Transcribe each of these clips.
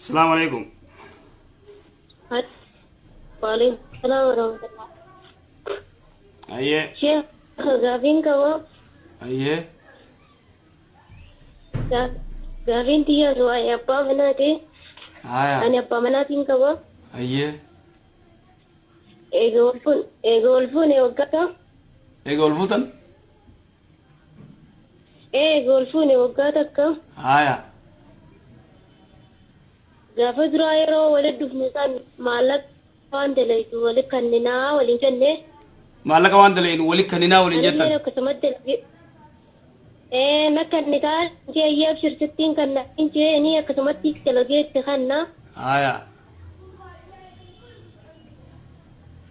السلام عليكم. وعليكم السلام ورحمة الله. أيه. شيخ غافين كوا. أيه. غافين تيا رواي أبا مناتي. آية. أنا أبا مناتين كوا. أيه. إيغولفون وقتا. إيغولفوتن. إيغولفون وقتا كا. آية. غافة درايرو ولد دفنسان مالك فاندليت ولد كننا ولد جنة. مالك واندلين ولك كننا ولد جتن. أنا كسمت ما كننا جاي يبشر ستين كنا إنجي إني كسمت تلقيت تخنا. آية.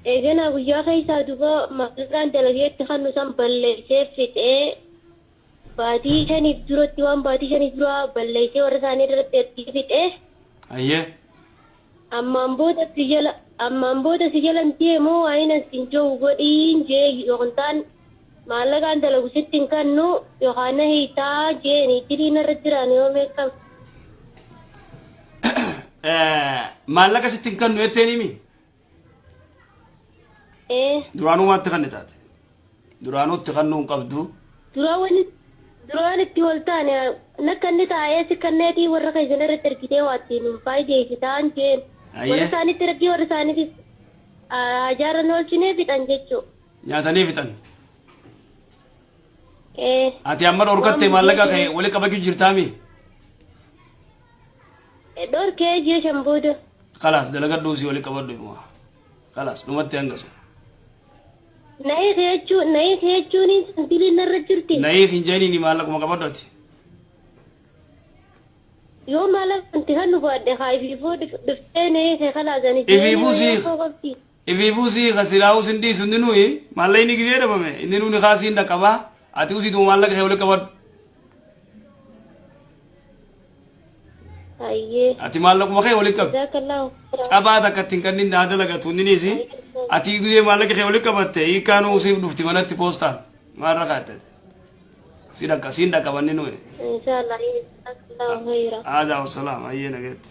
إجانا ويا خيسا دوبا مكان تلقيت تخنا سامبل سيفت بادي شني دروت يوم بادي شني دروا بلّيتي ورثاني درت تيفت أيه. أمام بودا سجلا نتيه مو عينا سنجو وقين جي يغنطان مالك عند لو ستين كانو يوخانا هيتا جيني ترينا رجراني وميكم مالك ستين كانو يتيني مي. درانو ما تخنتات. درانو تخنون قبضو. duraan itti waltaane nakkanni taa'ee si kanneetii warra keessan irra ergitee waattiin faayii jeesitaan jeen warra isaanitti raggii warra isaaniitis ajaaran oolchinee fixan jechuu nyaatanii fixan. Ati amma dhorkattee maallaqa kee wali qabachuu jirtaami? Dhorkee ji'a shan booda. Kalaas dalagadhuu si wali qabadhu himaa. Kalaas dhumatti hangasu. Nayi keechuun santiiliin narra jirti. Nayi hinjanii ni maallaquma qabadhooti. Yoo maallaqa wanti kan nu baadhe haa ifiifuu dhuftee nayi kee kalaasanii. Ifiifuu sii kasilaa'uu sin dhiisu inni nuyi maallaqni gidee dhabame inni nuuni kaasiin dhaqqabaa ati usiitu maallaqa kee wali qabadhu. Ati maallaquma kee wali qabi. Qabaa takka ittiin kanneen daldalagatu innisi. Ati gudee maallaqa kee wali qabatte hiikkaanuu usiif dhufti manatti poostaan maarra kaattate. Siin dhaqqabanni nuyi. Aadaa wasalaam ayyee nageette.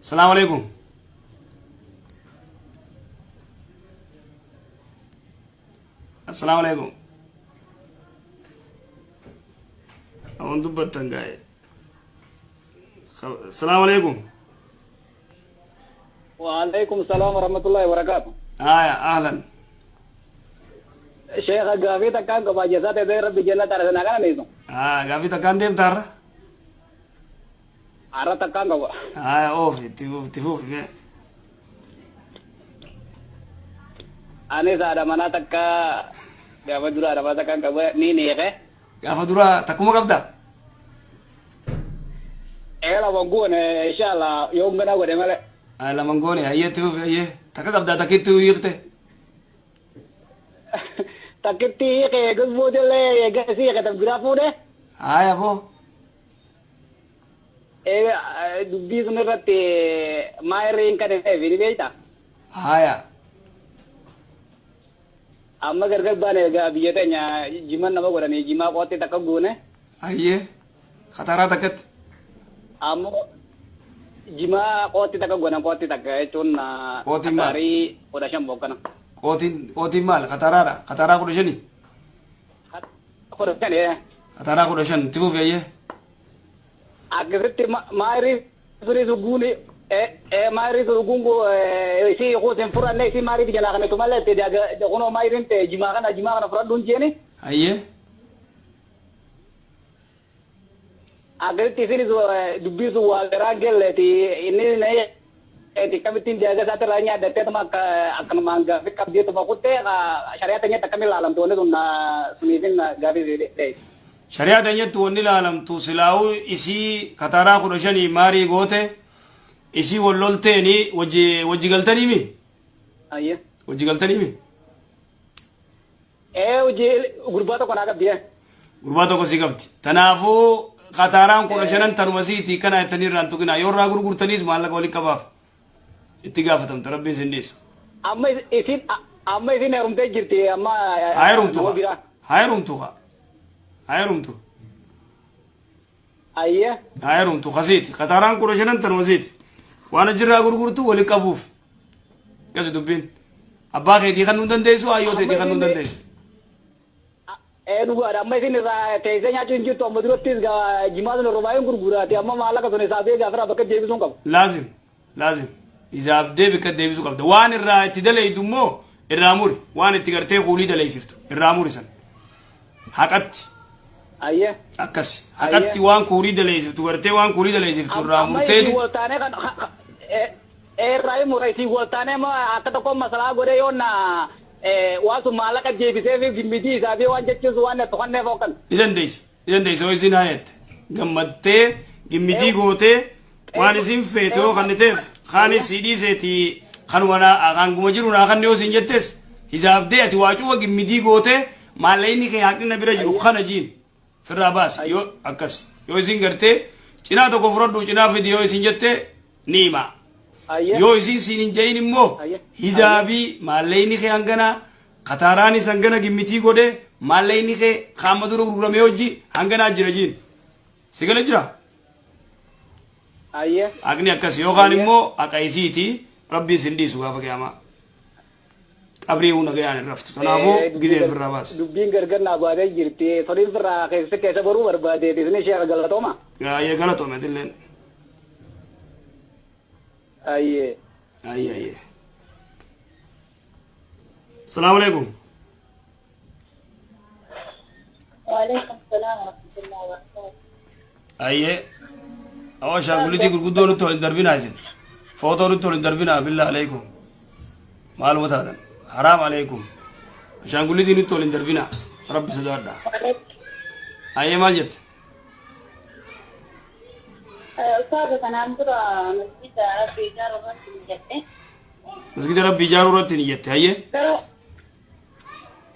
Salaamu alaikum. Assalaamu alaikum. Awan dubbattan gaa'e. السلام عليكم. وعليكم السلام ورحمة الله وبركاته. أهلا. شيخ قافي تكان كبا جزات دير ربي جنة ترى سناكنا نيزو. قافي تكان ديم ترى. عرّ تكان كبا. أوف تفوف فيه. أنا سارة منا تكا قافي درا ربا تكان كبا نيني كه. قافي درا تكمل كبدا. Ela mangone inshallah yom gana gode male. Ala mangone aye tu aye. Takak abda takitu yirte. Takiti ke gusbodele ye gasi ke tabira pude. Aya bo. Dubbi sunrate mairin kane viri beita. Aya. Amma gargar bane ga biyetanya jiman nama godani jima kote takagune. Aye. Khatara takat. Amo jima koti taka guna koti taka itun dari udah syambok kan koti mal katara kuda shani kuda shani ya katara kuda shan tibu ya agirti mairi suri suguni mairi sugungu si ko sempura ne si mairi dijala kan itu malah tidak ada kono mairi te jima kana fura dunjeni aye agar tisini dubbi su wagaragel ti ini ne ti kamitin jaga satu lainnya ada tema akan mangga fikap dia tema kutte syariatnya tak kami lalam tuh na sunitin gabi deh syariatnya tuh ni lalam tu silau isi katara kudoshani mari gote isi wololte ni waji galtani mi iya waji galtani mi waji gurbato kona dia gurbato ko sigabti tanafu Kataran kuda shanan tarmasiti kana itani rantu kina yorra gurgurtanis malaka wali kabaf ittigafatam tarabbi sindis amma isin rumte jirti amma hayrum tu أيه هايرون تو خسيتي قطاران كورشن انت وزيت وانا جرا غرغرتو ولي قبوف كذا دبين اباخي دي خنون دنديسو ايوتي دي خنون دنديس Dua ramai sini teisnya cuci tu ambil dulu tis jimat norobayin gurgura ti amma malah kasone sabe gafra bakat jebi sungkap لازم اذا ابدي بك ديبسو قبل وان الرا تدلي دمو الرامور وان تغرتي خولي دلي سفت الرامور سن حقت أيه akkas hakatti waan kuurii daleessiftu gartee waan kuurii daleessiftu irraa murteedu waltaane kan rai muraisi waltaane ma akka tokko masala godhe yoonna waasu maallaqa jeebisee fi gimmidii isaa fi waan jechuus waan to'annee fookan idan deessa isin hayette gammattee gimmidii gootee waan isin feetoo kanniteef kaanis sidii seeti kan wana akanguma jiru naa kan yoo isin jettes hisaabdee ati waacuwa gimmidii gootee maallayni kee haqina bira jiru kana jiin firraa baas yoo akkas yoo isin gartee cinaa tokko fudhadhu cinaa fidi yoo isin jette niima yoo isin siin jayin immoo hizaabii maallayni kee hangana qataaraanis hangana gimmitii godhe maallayni kee qaama dura gurguramee hojii hangana jira jiin sigala jira agni akkas yookaan immoo aqayisiiti rabbiin sin dhiisu gaafa qiyaamaa qabrii una gayaan raftu tanaafuu gidee firraa baas dubbiin gargar naa baadee jirti fariin firraa keessa baruu barbaade disnee sheekha galatooma ayee galatoome dilleen ayee السلام عليكم وعليكم السلام ورحمة الله وبركاته أيه أول شيء أقول لك الجدول نتولي دربنا عايزين فوتو نتولي دربنا بالله عليكم معلومات هذا حرام عليكم عشان أقول لك نتولي دربنا رب سدارنا أيه ما جت أستاذ أنا أنظر مسجد ربي جار ورتي نيته مسجد ربي جار ورتي نيته أيه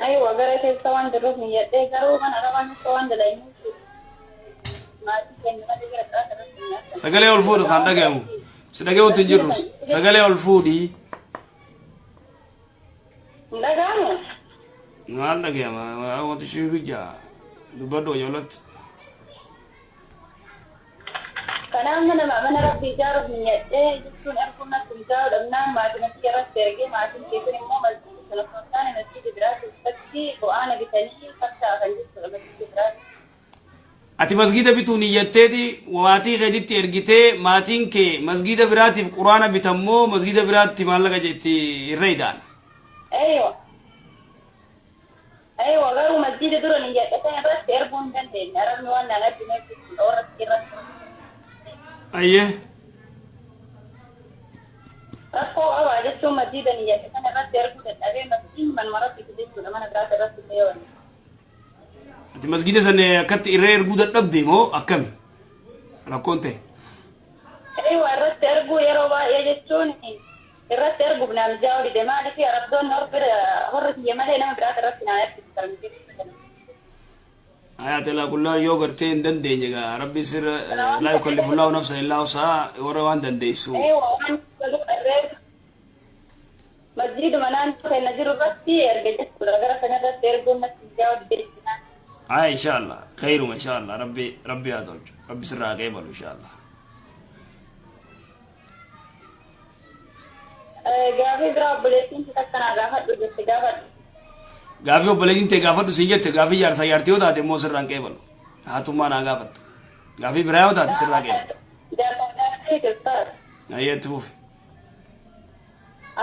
أيوة قرأت السوان دروس نيته قرأوا من أروان السوان دلايم ما تكلم ما تقدر سجله الفود خاندا كيمو سدقه وتنجروس سجله الفودي لا كانوا ما عندك يا ما هو تشوف جا دبادو يولت كلام من ربي جار نيته يكون أركونا تنجاو لمنا ما تنسي رأس ترجع ما تنسي كل يوم سلفنا نسي دراسة بسكي وأنا بتاني كذا أخلي مسجد دراسة ati masgida bitu niyyatteeti waatii keeditti ergitee maatiin kee masgida biraatiif quraana bitammoo masgida biraatti maallaqa jetti irreedaan أيوة غيروا مسجد دور نيجاتين بس يربون جنتين أرمي وانا غادي نفسي أورد كيرا أيه رفعوا أو عجزتوا مسجد نيجاتين بس يربون أبي مسجد من مرات يكذبوا لما ندرس بس اليوم ati masgida san akkatti irree erguu dadhabde moo akkami rakkoonte أيوة الرت أرجو يروى يجتون الرت أرجو بنام جاوري دماغي في أردون نوربر هرت يمالي نام برات الرت نايف آيات الله كلها يوغرتين دندين جا ربي سر لا يكلف الله نفسا إلا وسعها وروان دنديسو أيوة وان مسجد منان كان نجر الرتي أرجع كل أجر كنا الرت أرجو مسجد جاوري بيتنا إن شاء الله خير إن شاء الله ربي هذول ربي سر قبل إن شاء الله gaafi biraa obboleettiin takkanaa gaafadhu jette gaafadhu. Gaafi obboleettiin ta'e gaafadhu siin jette gaafi jaarsa jaartii yoo taate immoo sirraan qeebalu. Haatummaa naa gaafattu. Gaafi biraa yoo taate sirraa qeebalu. Jaartii keessaa. Ayyeetti fufi.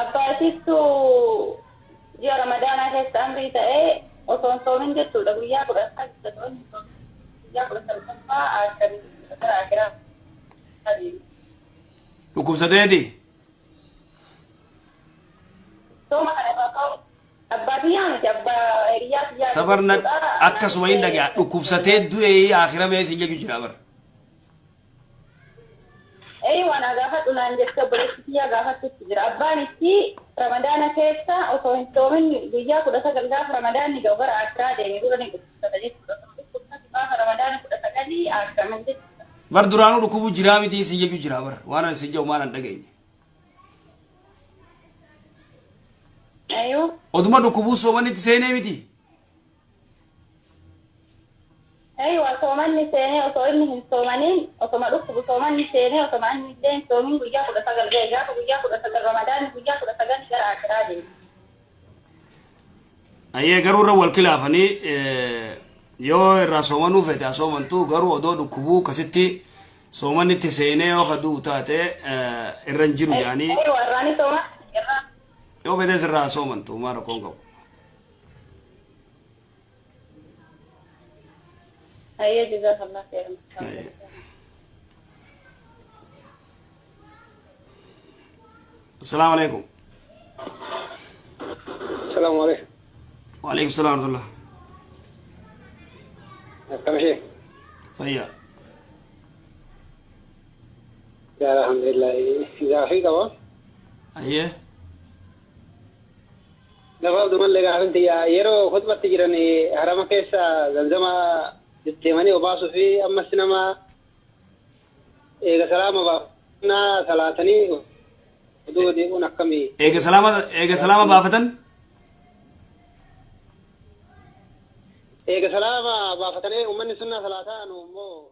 Abbaasittu ji'a ramadaanaa keessa amrii ta'ee osoo hin soomin jechuudha guyyaa 10 guyyaa 10 akkamii dhukkubsateeti. sabarna akkasuma hin dhagaa dhukkubsatee du'ee akhira mee siin jechuu jira bar wana gaafadhu naan jette obboleettii gaafatutti jira abbaan itti ramadaana keessa osoo hin soomin guyyaa 19 gaafa ramadaanni ga'u gara akhiraa deeme dura ni dhukkubsata jechuudha gaafa ramadaana 19 akhiraman jechuudha bar duraanuu dhukkubuu jiraa miti siin jechuu jira bar waan siin jedhu maan hin dhageenye oduma dhukkubuu soomanitti seenee miti. أيوة soomanni seenee osoo inni hin soomanin osoma dhukkubu soomanni seenee osoma inni illee hin soomin guyyaa 19 ga'e gaafa guyyaa 19 ramadaani guyyaa 19 gara akiraa deema. Ayyee garuu irra wal kilaafanii yoo irraa soomanuu fete asoomantuu garuu odoo dhukkubuu kasitti soomanni itti seenee yoo kaduu taate irra hin jiru yaanii yoo fetes irraa asoomantuu maa rakkoon qabu. Ayyee jazakallah khairan. السلام عليكم. السلام عليكم. وعليكم السلام ورحمة الله. كم شيء؟ فيا. يا الحمد لله. إذا في كمان. أيه. نفهم دمان لقى أنت يرو خطبة تجرني حرام كيسا زمزمة تماني وباسو في أما السينما إيه سلامة بنا ثلاثني ودو دي ونكمي إيه سلامة بافتن إيه سلامة بافتني ومن سنة ثلاثة نمو